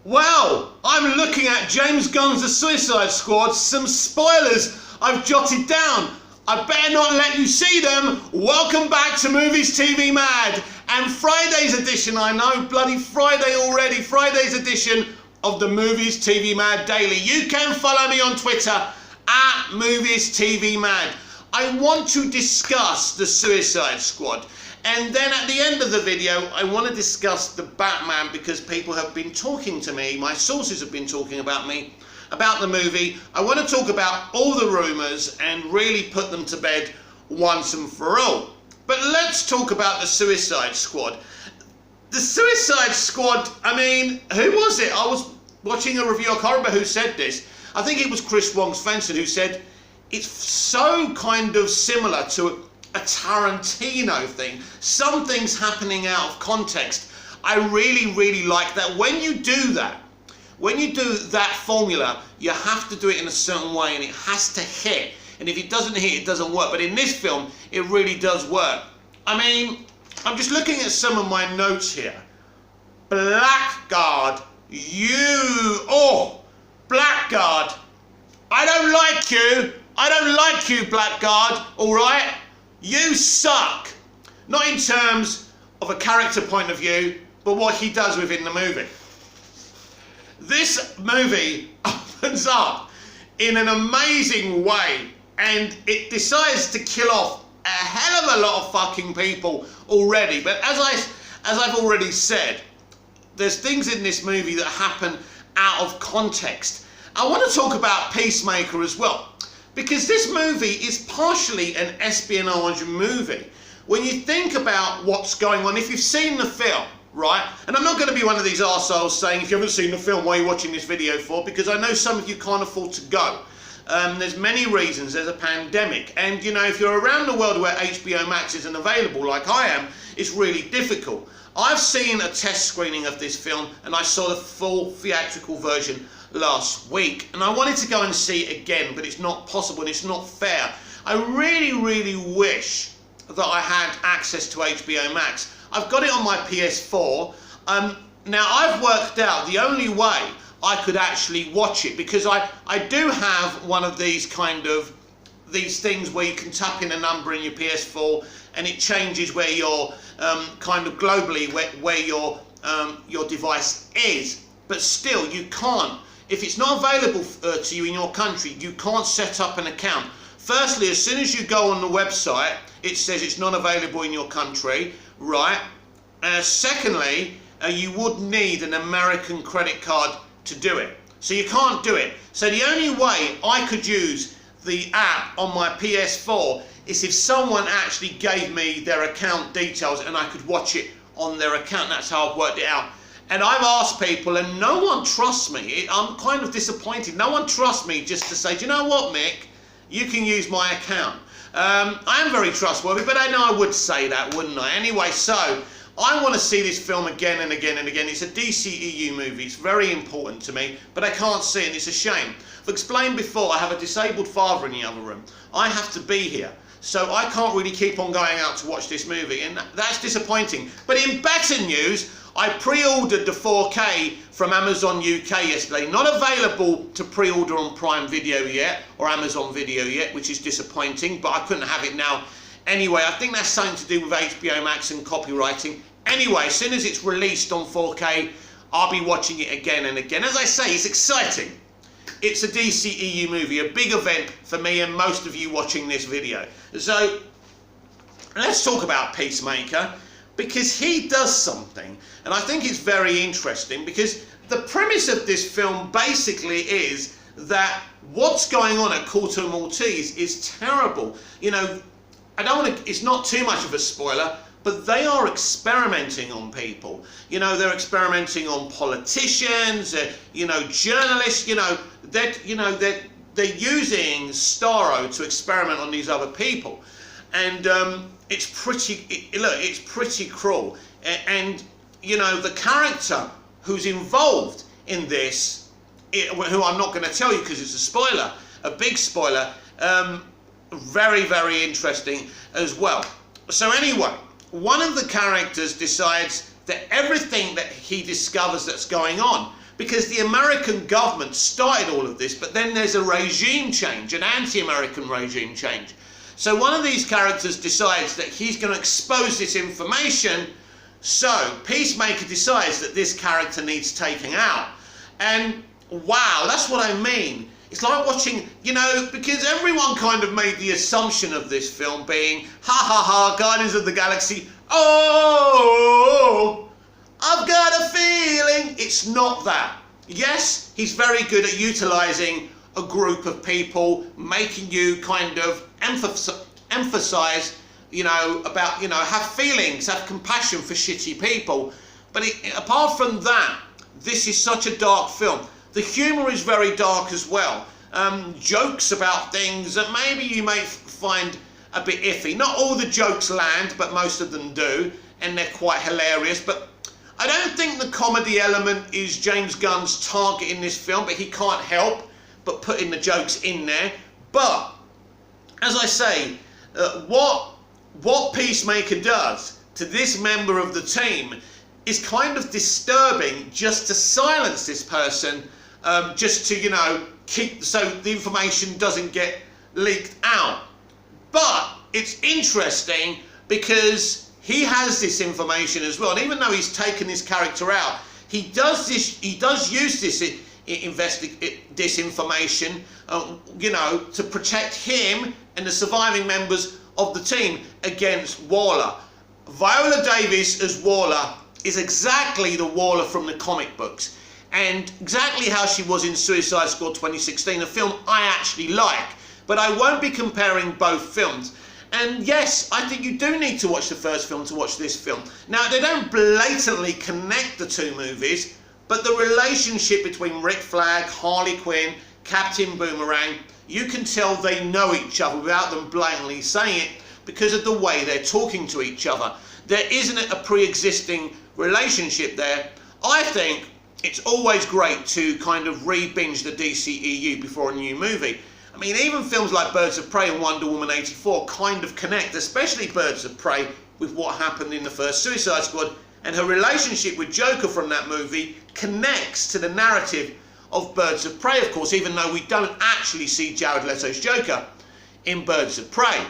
Well, I'm looking at James Gunn's The Suicide Squad. Some spoilers I've jotted down. I better not let you see them. Welcome back to Movies TV Mad and Friday's edition. I know, bloody Friday already. Friday's edition of the Movies TV Mad Daily. You can follow me on Twitter at Movies TV Mad. I want to discuss The Suicide Squad. And then at the end of the video, I want to discuss The Batman because people have been talking to me, my sources have been talking about me, about the movie. I want to talk about all the rumours and really put them to bed once and for all. But let's talk about The Suicide Squad. The Suicide Squad, I mean, who was it? I was watching a review, I can't remember who said this. I think it was Chris Wong-Svensson who said, it's so kind of similar to a Tarantino thing. Something's happening out of context. I really like that. When you do that formula, you have to do it in a certain way and it has to hit. And if it doesn't hit, it doesn't work. But in this film, it really does work. I mean, I'm just looking at some of my notes here. Blackguard, Blackguard, I don't like you. I don't like you, Blackguard, all right? You suck. Not in terms of a character point of view, but what he does within the movie. This movie opens up in an amazing way and it decides to kill off a hell of a lot of fucking people already. But as I've already said, there's things in this movie that happen out of context. I want to talk about Peacemaker as well. Because this movie is partially an espionage movie. When you think about what's going on, if you've seen the film, right? And I'm not going to be one of these arseholes saying, if you haven't seen the film, why are you watching this video for? Because I know some of you can't afford to go. There's many reasons. There's a pandemic. And, you know, if you're around the world where HBO Max isn't available, like I am, it's really difficult. I've seen a test screening of this film, and I saw the full theatrical version last week, and I wanted to go and see it again, but it's not possible and it's not fair. I really wish that I had access to HBO Max. I've got it on my PS4. Now I've worked out the only way I could actually watch it, because I do have one of these these things where you can tap in a number in your PS4 and it changes where you're kind of globally where your device is, but still you can't. If it's not available to you in your country, you can't set up an account. Firstly, as soon as you go on the website, it says it's not available in your country, right? Secondly, you would need an American credit card to do it. So you can't do it. So the only way I could use the app on my PS4 is if someone actually gave me their account details and I could watch it on their account. That's how I've worked it out. And I've asked people and no one trusts me. I'm kind of disappointed. No one trusts me just to say, do you know what, Mick? You can use my account. I am very trustworthy, but I know I would say that, wouldn't I? Anyway, so I want to see this film again and again and again. It's a DCEU movie. It's very important to me, but I can't see it, and it's a shame. I've explained before, I have a disabled father in the other room. I have to be here. So I can't really keep on going out to watch this movie, and that's disappointing. But in better news, I pre-ordered the 4K from Amazon UK yesterday. Not available to pre-order on Prime Video yet, or Amazon Video yet, which is disappointing, but I couldn't have it now. Anyway, I think that's something to do with HBO Max and copywriting. Anyway, as soon as it's released on 4K, I'll be watching it again and again. As I say, it's exciting. It's a DCEU movie, a big event for me and most of you watching this video. So, let's talk about Peacemaker, because he does something, and I think it's very interesting, because the premise of this film basically is that what's going on at Corto Maltese is terrible. You know, it's not too much of a spoiler, but they are experimenting on people. You know, they're experimenting on politicians, you know, journalists, they're using Starro to experiment on these other people. And it's pretty cruel. And, you know, the character who's involved in this, who I'm not going to tell you because it's a spoiler, a big spoiler, very interesting as well. So anyway, one of the characters decides that everything that he discovers that's going on, because the American government started all of this, but then there's a regime change, an anti-American regime change. So one of these characters decides that he's going to expose this information, so Peacemaker decides that this character needs taking out. And wow, that's what I mean. It's like watching, you know, because everyone kind of made the assumption of this film being, ha ha ha, Guardians of the Galaxy, oh, I've got a feeling. It's not that. Yes, he's very good at utilising a group of people, making you kind of emphasise, you know, about, you know, have feelings, have compassion for shitty people. But apart from that, this is such a dark film. The humour is very dark as well. Jokes about things that maybe you may find a bit iffy. Not all the jokes land, but most of them do, and they're quite hilarious. But I don't think the comedy element is James Gunn's target in this film, but he can't help but putting the jokes in there. But, as I say, what Peacemaker does to this member of the team is kind of disturbing, just to silence this person, just to, you know, keep, so the information doesn't get leaked out. But it's interesting because he has this information as well, and even though he's taken this character out, he does use this information, you know, to protect him and the surviving members of the team against Waller. Viola Davis as Waller is exactly the Waller from the comic books, and exactly how she was in Suicide Squad 2016, a film I actually like, but I won't be comparing both films. And yes, I think you do need to watch the first film to watch this film. Now, they don't blatantly connect the two movies, but the relationship between Rick Flag, Harley Quinn, Captain Boomerang, you can tell they know each other without them blatantly saying it because of the way they're talking to each other. There isn't a pre-existing relationship there. I think it's always great to kind of re-binge the DCEU before a new movie. I mean, even films like Birds of Prey and Wonder Woman 84 kind of connect, especially Birds of Prey, with what happened in the first Suicide Squad, and her relationship with Joker from that movie connects to the narrative of Birds of Prey, of course, even though we don't actually see Jared Leto's Joker in Birds of Prey.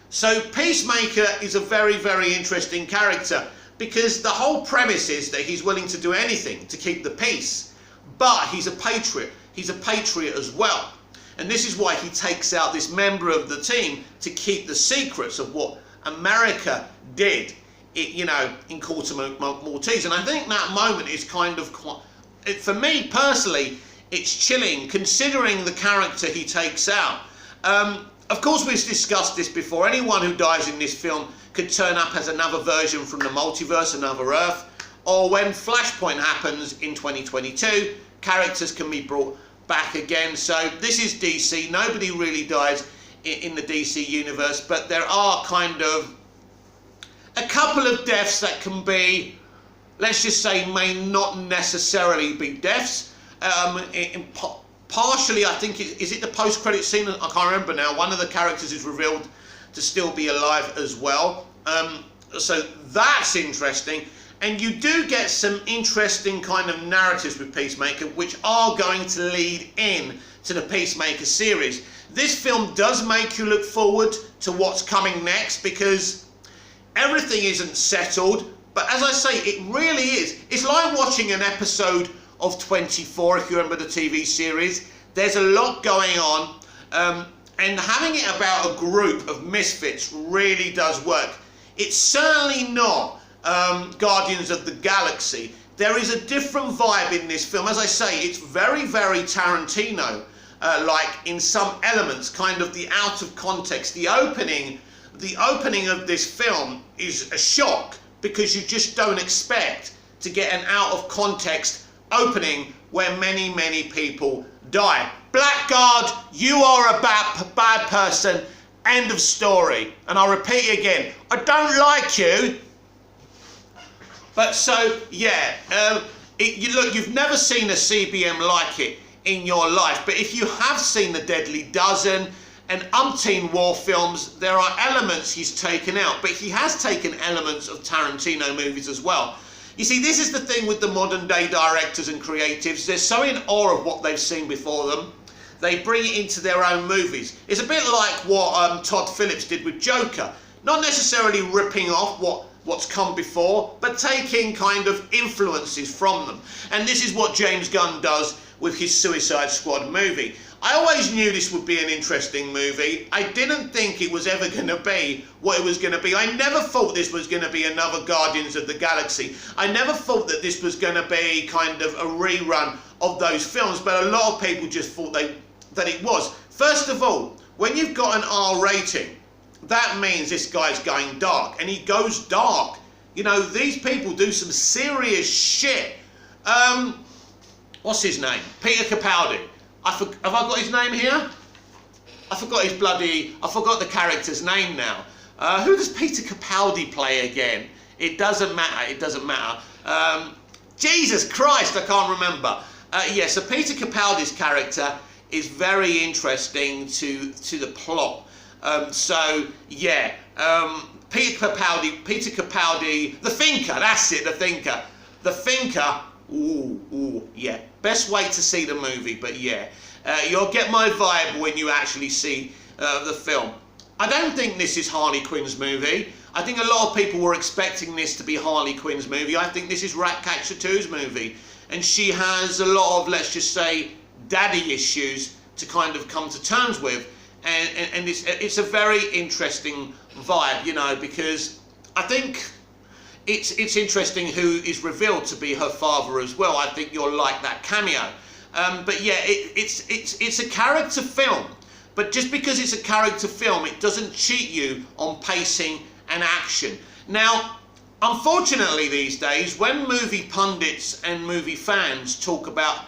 So Peacemaker is a very, very interesting character because the whole premise is that he's willing to do anything to keep the peace, but he's a patriot. He's a patriot as well. And this is why he takes out this member of the team to keep the secrets of what America did, you know, in Corto Maltese. And I think that moment is kind of, for me personally, it's chilling considering the character he takes out. Of course, we've discussed this before. Anyone who dies in this film could turn up as another version from the multiverse, another Earth, or when Flashpoint happens in 2022, characters can be brought back again. So this is DC. Nobody really dies in the DC universe, but there are kind of a couple of deaths that can be, let's just say, may not necessarily be deaths. Partially, I think, is it the post-credit scene? I can't remember now. One of the characters is revealed to still be alive as well. So that's interesting. And you do get some interesting kind of narratives with Peacemaker, which are going to lead in to the Peacemaker series. This film does make you look forward to what's coming next because everything isn't settled. But as I say, it really is. It's like watching an episode of 24, if you remember the TV series. There's a lot going on, and having it about a group of misfits really does work. It's certainly not Guardians of the Galaxy. There is a different vibe in this film. As I say, it's very, very Tarantino, like in some elements, kind of the out of context. The opening of this film is a shock because you just don't expect to get an out of context opening where many, many people die. Blackguard, you are a bad person. End of story. And I'll repeat it again. I don't like you. But so, yeah, look, you've never seen a CBM like it in your life. But if you have seen The Deadly Dozen and umpteen war films, there are elements he's taken out. But he has taken elements of Tarantino movies as well. You see, this is the thing with the modern day directors and creatives. They're so in awe of what they've seen before them, they bring it into their own movies. It's a bit like what Todd Phillips did with Joker. Not necessarily ripping off what's come before, but taking kind of influences from them. And this is what James Gunn does with his Suicide Squad movie. I always knew this would be an interesting movie. I didn't think it was ever going to be what it was going to be. I never thought this was going to be another Guardians of the Galaxy. I never thought that this was going to be kind of a rerun of those films, but a lot of people just thought that it was. First of all, when you've got an R rating, that means this guy's going dark, and he goes dark. You know, these people do some serious shit. What's his name? Peter Capaldi. Have I got his name here? I forgot the character's name now. Who does Peter Capaldi play again? It doesn't matter. Jesus Christ, I can't remember. Yeah, so Peter Capaldi's character is very interesting to the plot. So, yeah, Peter Capaldi, the Thinker, that's it, the Thinker. The Thinker, yeah, best way to see the movie, but yeah. You'll get my vibe when you actually see the film. I don't think this is Harley Quinn's movie. I think a lot of people were expecting this to be Harley Quinn's movie. I think this is Ratcatcher 2's movie. And she has a lot of, let's just say, daddy issues to kind of come to terms with. And it's a very interesting vibe, you know, because I think it's interesting who is revealed to be her father as well. I think you'll like that cameo. But yeah, it's a character film. But just because it's a character film, it doesn't cheat you on pacing and action. Now, unfortunately these days, when movie pundits and movie fans talk about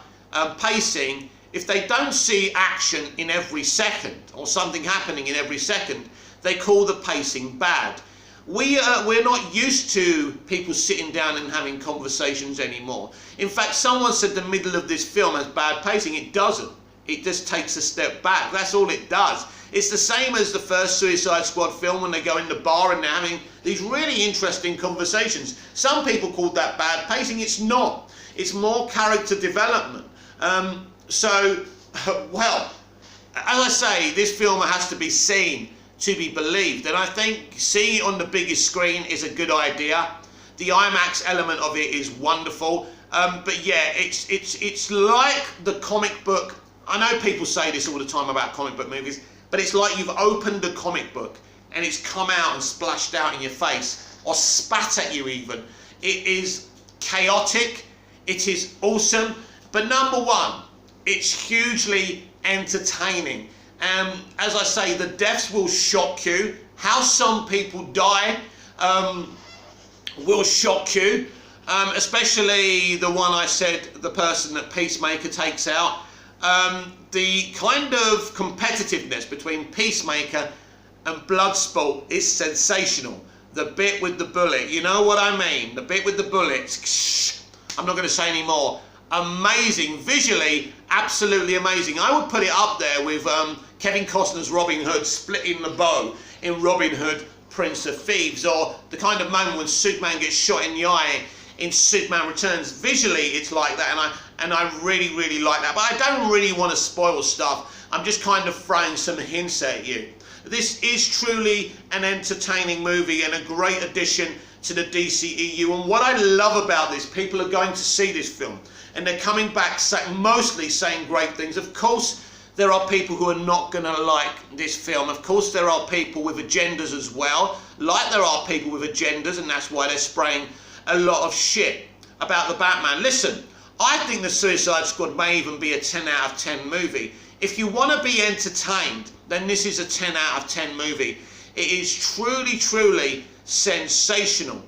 pacing, if they don't see action in every second or something happening in every second, they call the pacing bad. We're not used to people sitting down and having conversations anymore. In fact, someone said the middle of this film has bad pacing. It doesn't. It just takes a step back. That's all it does. It's the same as the first Suicide Squad film when they go in the bar and they're having these really interesting conversations. Some people called that bad pacing. It's not. It's more character development. So, well, as I say, this film has to be seen to be believed, and I think seeing it on the biggest screen is a good idea. The IMAX element of it is wonderful, but yeah, it's like the comic book. I know people say this all the time about comic book movies, but it's like you've opened a comic book and it's come out and splashed out in your face, or spat at you even. It is chaotic, it is awesome, but number one, it's hugely entertaining. As I say, the deaths will shock you. How some people die will shock you, especially the one I said, the person that Peacemaker takes out. The kind of competitiveness between Peacemaker and Bloodsport is sensational. The bit with the bullet, you know what I mean? The bit with the bullets. I'm not going to say any more. Amazing, visually, absolutely amazing. I would put it up there with Kevin Costner's Robin Hood splitting the bow in Robin Hood, Prince of Thieves, or the kind of moment when Superman gets shot in the eye in Superman Returns. Visually, it's like that, and I really, really like that. But I don't really want to spoil stuff. I'm just kind of throwing some hints at you. This is truly an entertaining movie and a great addition to the DCEU. And what I love about this, people are going to see this film, and they're coming back mostly saying great things. Of course, there are people who are not going to like this film. Of course, there are people with agendas as well. Like there are people with agendas, and that's why they're spraying a lot of shit about the Batman. Listen, I think the Suicide Squad may even be a 10 out of 10 movie. If you want to be entertained, then this is a 10 out of 10 movie. It is truly, truly sensational.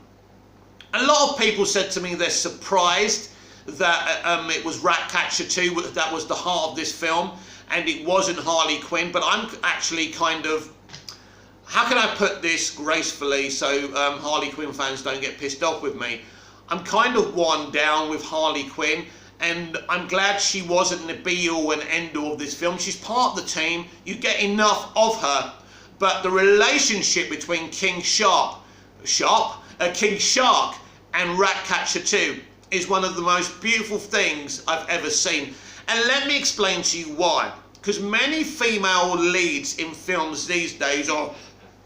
A lot of people said to me they're surprised that it was Ratcatcher 2 that was the heart of this film, and it wasn't Harley Quinn. But I'm actually kind of, how can I put this gracefully so Harley Quinn fans don't get pissed off with me? I'm kind of one down with Harley Quinn, and I'm glad she wasn't the be-all and end-all of this film. She's part of the team. You get enough of her, but the relationship between King Shark and Ratcatcher 2 is one of the most beautiful things I've ever seen. And let me explain to you why. Because many female leads in films these days are,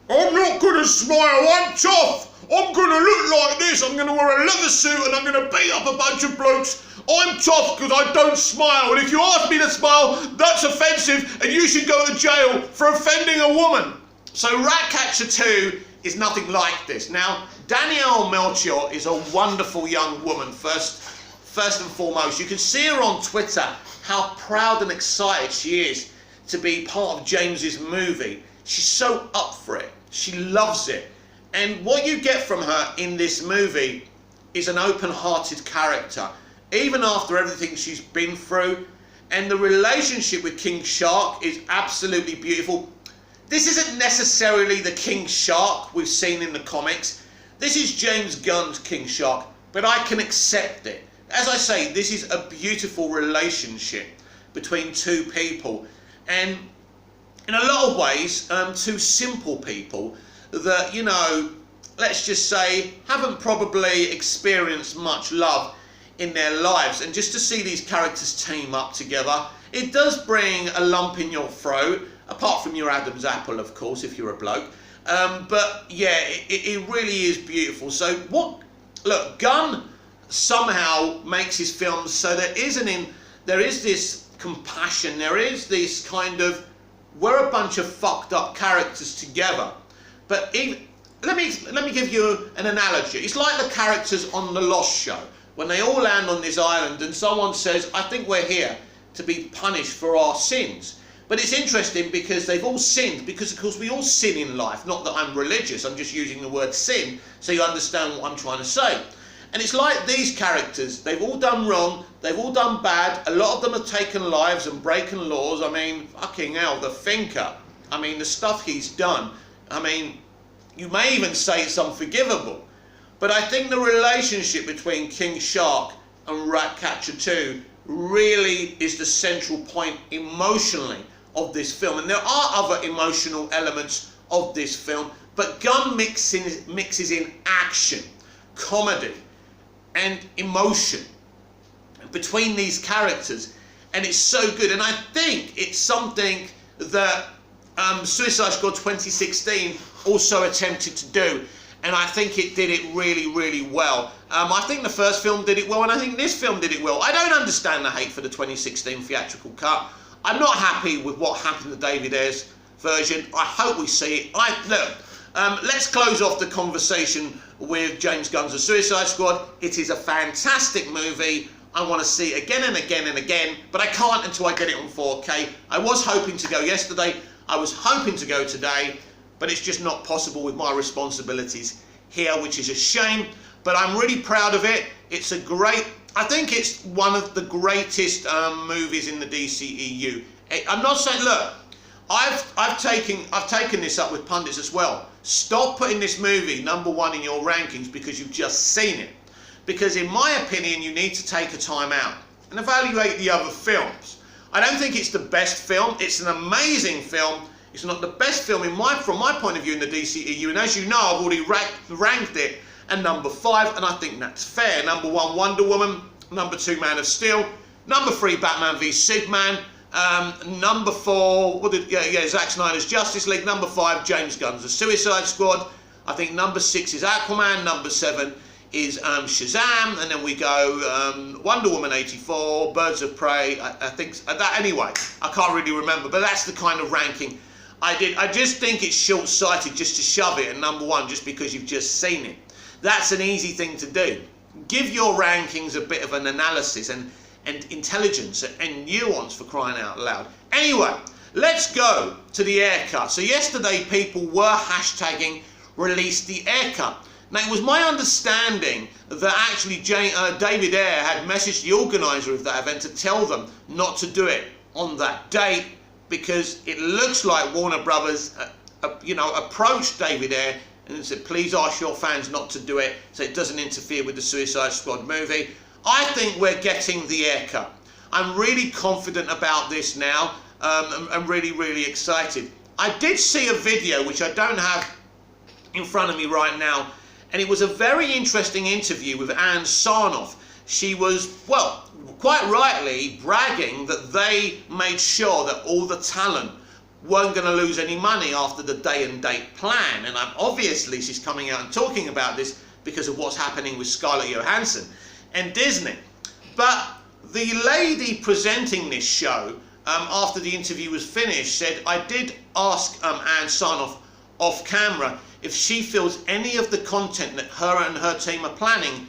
I'm not going to smile, I'm tough. I'm going to look like this, I'm going to wear a leather suit and I'm going to beat up a bunch of blokes. I'm tough because I don't smile, and if you ask me to smile, that's offensive and you should go to jail for offending a woman. So Ratcatcher 2 is nothing like this. Now, Danielle Melchior is a wonderful young woman, first and foremost. You can see her on Twitter, how proud and excited she is to be part of James's movie. She's so up for it. She loves it. And what you get from her in this movie is an open-hearted character, even after everything she's been through. And the relationship with King Shark is absolutely beautiful. This isn't necessarily the King Shark we've seen in the comics. This is James Gunn's King Shark, but I can accept it. As I say, this is a beautiful relationship between two people. And in a lot of ways, two simple people that, you know, let's just say, haven't probably experienced much love in their lives. And just to see these characters team up together, it does bring a lump in your throat, apart from your Adam's apple, of course, if you're a bloke. But yeah, it really is beautiful. So look, Gunn somehow makes his films so there is this compassion, there is this kind of, we're a bunch of fucked up characters together. But let me give you an analogy. It's like the characters on The Lost Show, when they all land on this island and someone says, I think we're here to be punished for our sins. But it's interesting because they've all sinned, because of course we all sin in life. Not that I'm religious, I'm just using the word sin so you understand what I'm trying to say. And it's like these characters, they've all done wrong, they've all done bad, a lot of them have taken lives and broken laws. I mean, fucking hell, the Thinker, I mean, the stuff he's done, I mean, you may even say it's unforgivable. But I think the relationship between King Shark and Ratcatcher 2 really is the central point emotionally of this film. And there are other emotional elements of this film, but Gunn mixes in action, comedy, and emotion between these characters, and it's so good. And I think it's something that Suicide Squad 2016 also attempted to do, and I think it did it really, really well. I think the first film did it well, and I think this film did it well. I don't understand the hate for the 2016 theatrical cut. I'm not happy with what happened to David Ayer's version. I hope we see it. Let's close off the conversation with James Gunn's The Suicide Squad. It is a fantastic movie. I want to see it again and again and again, but I can't until I get it on 4K. I was hoping to go yesterday. I was hoping to go today, but it's just not possible with my responsibilities here, which is a shame. But I'm really proud of it. It's a great, I think it's one of the greatest movies in the DCEU. I'm not saying, look, I've taken this up with pundits as well. Stop putting this movie #1 in your rankings because you've just seen it. Because in my opinion, you need to take a time out and evaluate the other films. I don't think it's the best film. It's an amazing film. It's not the best film from my point of view in the DCEU. And as you know, I've already ranked it at #5, and I think that's fair. #1, Wonder Woman. #2, Man of Steel. #3, Batman v Superman. #4, Zack Snyder's Justice League. #5, James Gunn's The Suicide Squad. I think #6 is Aquaman. #7 is Shazam, and then we go Wonder Woman 84, Birds of Prey. I think that anyway. I can't really remember, but that's the kind of ranking I did. I just think it's short-sighted just to shove it at #1 just because you've just seen it. That's an easy thing to do. Give your rankings a bit of an analysis and intelligence and nuance, for crying out loud. Anyway, let's go to the Ayer cut. So yesterday people were hashtagging release the Ayer cut. Now it was my understanding that actually David Ayer had messaged the organiser of that event to tell them not to do it on that date because it looks like Warner Brothers approached David Ayer and said, please ask your fans not to do it so it doesn't interfere with the Suicide Squad movie. I think we're getting the Ayer cut. I'm really confident about this now. I'm really, really excited. I did see a video, which I don't have in front of me right now, And it was a very interesting interview with Ann Sarnoff. She was, well, quite rightly bragging that they made sure that all the talent weren't going to lose any money after the day and date plan. And obviously she's coming out and talking about this because of what's happening with Scarlett Johansson and Disney. But the lady presenting this show, after the interview was finished, said, I did ask Ann Sarnoff off camera if she feels any of the content that her and her team are planning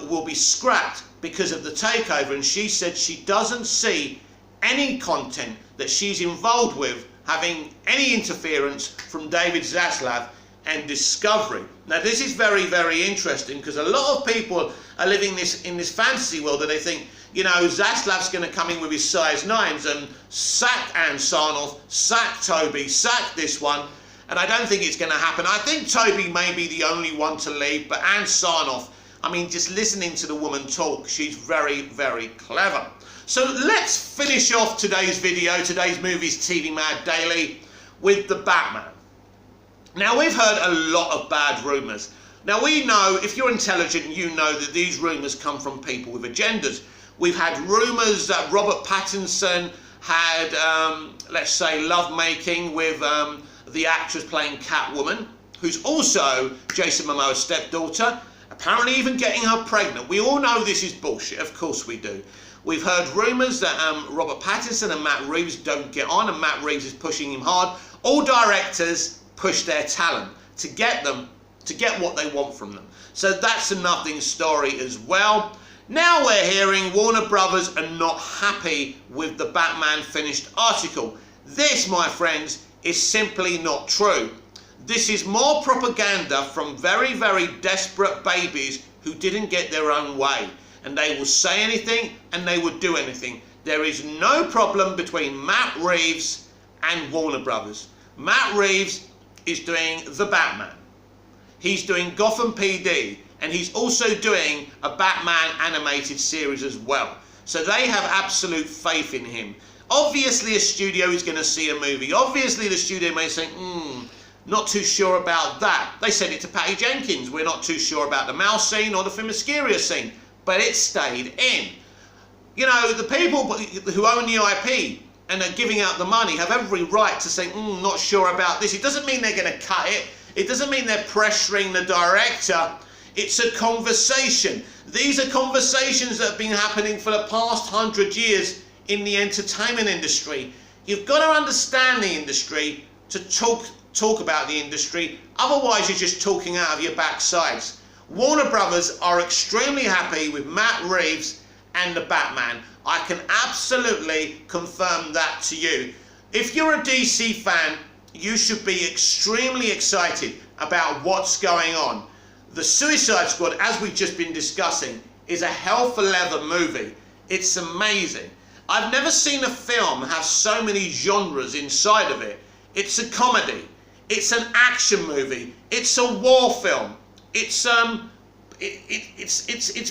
will be scrapped because of the takeover, and she said she doesn't see any content that she's involved with having any interference from David Zaslav and Discovery. Now this is very, very interesting, because a lot of people are living in this fantasy world that they think, you know, Zaslav's going to come in with his size 9s and sack Ann Sarnoff, sack Toby, sack this one, and I don't think it's going to happen. I think Toby may be the only one to leave, but Ann Sarnoff, I mean, just listening to the woman talk, she's very, very clever. So let's finish off today's video, today's Movies TV Mad Daily, with the Batman. Now, we've heard a lot of bad rumours. Now, we know, if you're intelligent, you know that these rumours come from people with agendas. We've had rumours that Robert Pattinson had, let's say, lovemaking with the actress playing Catwoman, who's also Jason Momoa's stepdaughter, apparently even getting her pregnant. We all know this is bullshit, of course we do. We've heard rumours that Robert Pattinson and Matt Reeves don't get on, and Matt Reeves is pushing him hard. All directors push their talent to get what they want from them. So that's a nothing story as well. Now we're hearing Warner Brothers are not happy with the Batman finished article. This, my friends, is simply not true. This is more propaganda from very, very desperate babies who didn't get their own way. And they will say anything and they would do anything. There is no problem between Matt Reeves and Warner Brothers. Matt Reeves is doing the Batman. He's doing Gotham PD, and he's also doing a Batman animated series as well. So they have absolute faith in him. Obviously a studio is going to see a movie. Obviously the studio may say, not too sure about that. They said it to Patty Jenkins. We're not too sure about the mouse scene or the Themyscira scene. But it stayed in. You know, the people who own the IP and are giving out the money have every right to say, not sure about this. It doesn't mean they're going to cut it. It doesn't mean they're pressuring the director. It's a conversation. These are conversations that have been happening for the past 100 years in the entertainment industry. You've got to understand the industry to talk about the industry. Otherwise, you're just talking out of your backsides. Warner Brothers are extremely happy with Matt Reeves and the Batman. I can absolutely confirm that to you. If you're a DC fan, you should be extremely excited about what's going on. The Suicide Squad, as we've just been discussing, is a hell for leather movie. It's amazing. I've never seen a film have so many genres inside of it. It's a comedy. It's an action movie. It's a war film. It's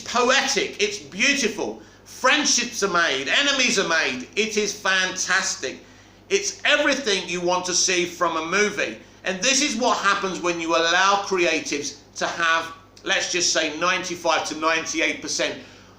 poetic. It's beautiful. Friendships are made. Enemies are made. It is fantastic. It's everything you want to see from a movie. And this is what happens when you allow creatives to have, let's just say, 95 to 98%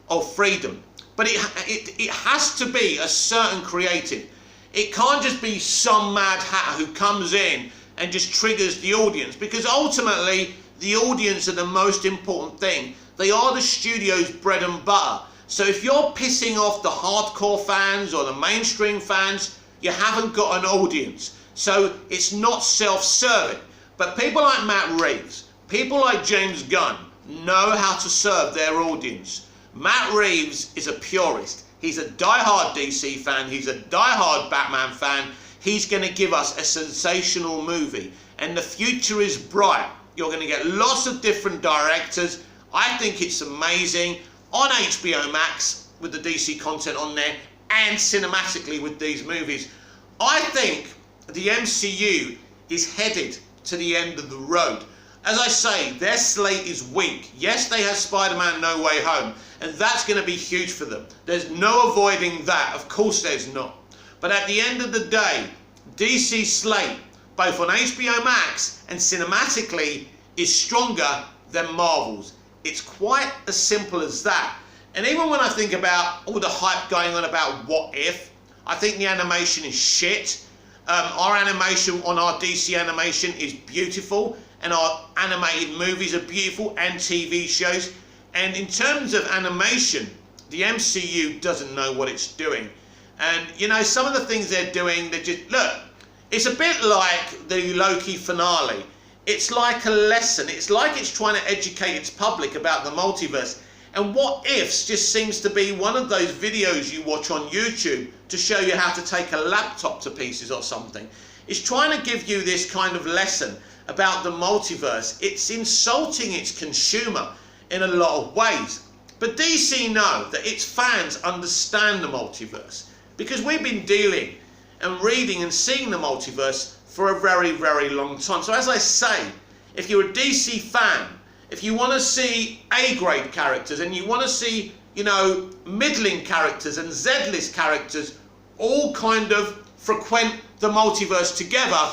of freedom. But it has to be a certain creative. It can't just be some mad hatter who comes in and just triggers the audience, because ultimately the audience are the most important thing. They are the studio's bread and butter. So if you're pissing off the hardcore fans or the mainstream fans, you haven't got an audience. So it's not self-serving. But people like Matt Reeves, people like James Gunn know how to serve their audience. Matt Reeves is a purist. He's a die-hard DC fan. He's a die-hard Batman fan. He's going to give us a sensational movie. And the future is bright. You're going to get lots of different directors. I think it's amazing. On HBO Max, with the DC content on there, and cinematically with these movies. I think the MCU is headed to the end of the road. As I say, their slate is weak. Yes, they have Spider-Man No Way Home, and that's going to be huge for them. There's no avoiding that. Of course there's not. But at the end of the day, DC slate, both on HBO Max and cinematically, is stronger than Marvel's. It's quite as simple as that. And even when I think about all the hype going on about What If, I think the animation is shit. Our animation on our DC animation is beautiful, and our animated movies are beautiful, and TV shows. And in terms of animation, the MCU doesn't know what it's doing. And you know, some of the things they're doing, they just, look, it's a bit like the Loki finale. It's like a lesson. It's like it's trying to educate its public about the multiverse. And What Ifs just seems to be one of those videos you watch on YouTube to show you how to take a laptop to pieces or something. It's trying to give you this kind of lesson about the multiverse. It's insulting its consumer in a lot of ways. But DC know that its fans understand the multiverse, because we've been dealing and reading and seeing the multiverse for a very, very long time. So as I say, if you're a DC fan, if you want to see A-grade characters and you want to see, you know, middling characters and Z-list characters all kind of frequent the multiverse together,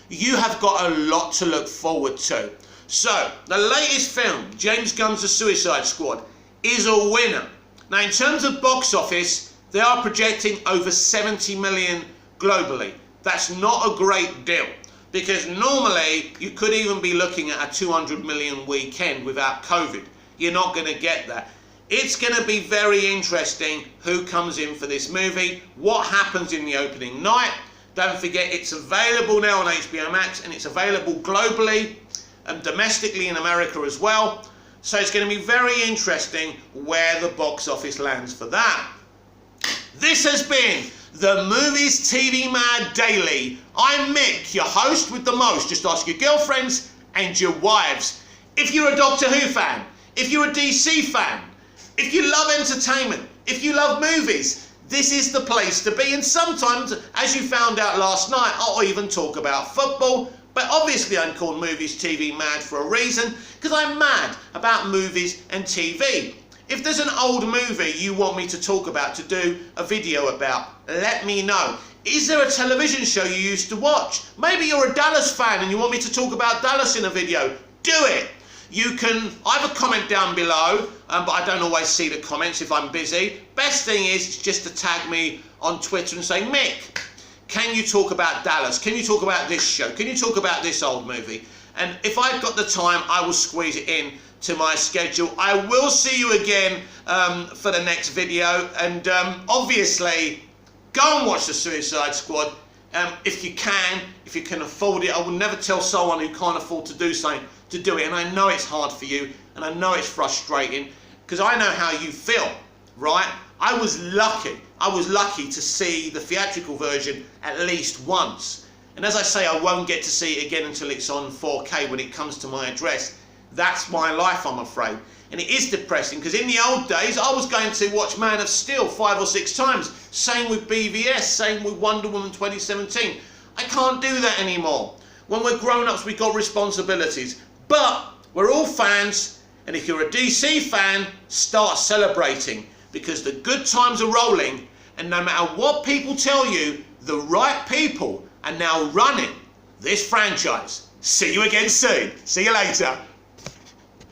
you have got a lot to look forward to. So, the latest film, James Gunn's The Suicide Squad, is a winner. Now, in terms of box office, they are projecting over 70 million globally. That's not a great deal, because normally you could even be looking at a 200 million weekend without COVID. You're not going to get that. It's going to be very interesting who comes in for this movie, what happens in the opening night. Don't forget, it's available now on HBO Max, and it's available globally and domestically in America as well. So it's going to be very interesting where the box office lands for that. This has been the Movies TV Mad Daily. I'm Mick, your host with the most. Just ask your girlfriends and your wives. If you're a Doctor Who fan, if you're a DC fan, if you love entertainment, if you love movies, this is the place to be. And sometimes, as you found out last night, I'll even talk about football. But obviously I'm called Movies TV Mad for a reason, because I'm mad about movies and TV. If there's an old movie you want me to talk about, to do a video about, let me know. Is there a television show you used to watch? Maybe you're a Dallas fan and you want me to talk about Dallas in a video. Do it. You can either comment down below, but I don't always see the comments if I'm busy. Best thing is just to tag me on Twitter and say, Mick, can you talk about Dallas? Can you talk about this show? Can you talk about this old movie? And if I've got the time, I will squeeze it in to my schedule. I will see you again for the next video. And obviously, go and watch The Suicide Squad if you can afford it. I will never tell someone who can't afford to do something to do it. And I know it's hard for you, and I know it's frustrating, because I know how you feel, right? I was lucky to see the theatrical version at least once. And as I say, I won't get to see it again until it's on 4K when it comes to my address. That's my life, I'm afraid. And it is depressing, because in the old days, I was going to watch Man of Steel 5 or 6 times. Same with BVS, same with Wonder Woman 2017. I can't do that anymore. When we're grown-ups, we've got responsibilities. But we're all fans, and if you're a DC fan, start celebrating, because the good times are rolling, and no matter what people tell you, the right people are now running this franchise. See you again soon. See you later.